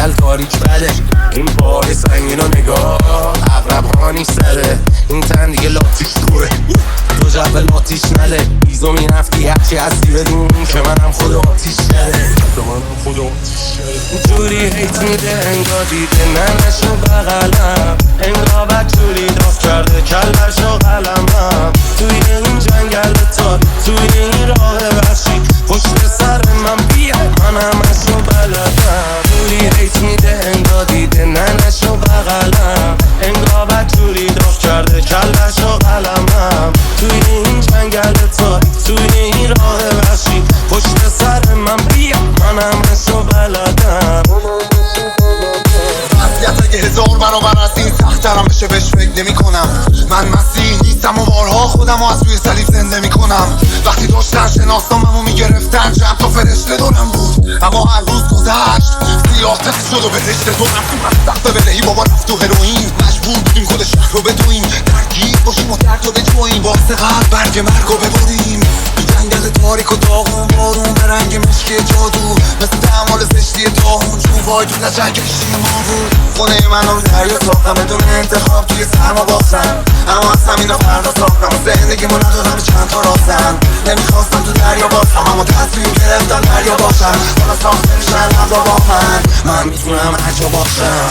جنگل تاریک بده. این بار سنگین و نگاه عقرب هانی سره. این تن دیگه لاتیش دوره دو جبه لاتیش نده. ایزو میرفتی هرچی هستی بدون که منم خود آتیش نده. جوری هیت میده انگار دیده ننشو بغلم. انگار بدجوری داست کرده کلشو قلمم. توی این جنگل تاریک توی این راه وحشی پشت سر من بیا من همشو بلدم. جوری هیت میده انگار دیده ننشو بغلم. انگار بدجوری داست کرده کلشو قلمم. توی این جنگل تاریک توی این راه وحشی پشت سر من بیا من همشو بلدم. وضعیت اگه 1000 برابر از این سخت‌ترم بشه بهش فکر نمی کنم. من مسیح نیستم و بارها خودم از روی صلیب زنده می کنم. وقتی داشتن شناساممو میگرفتن چند تا فرشته دورم بود، اما هر روز گذشت سیاه تخت شد و بهشت دورم. سخت بلهی بابا رفت و هروئین مجبور بودیم کل شهر رو بدویم. درگیر باشیم و درد رو بجویم واسه قلب برگ مرگ رو ببریم. جنگل تاریک و داغون بارون به رنگ مشکی جادو مثل تعمال زشتی داغون چون وای تو لجنگ کشتی ما بود. خونه من رو دریا ساختم بدون انتخاب توی سرما باختم، اما از همین رو فردا ساختم و زندگیمو ندادم چند تا راستم. نمیخواستم تو دریا باشم اما تصمیم گرفتم دریا باشم. حالا ساخته میشن لبا با من میتونم هر جا باشم.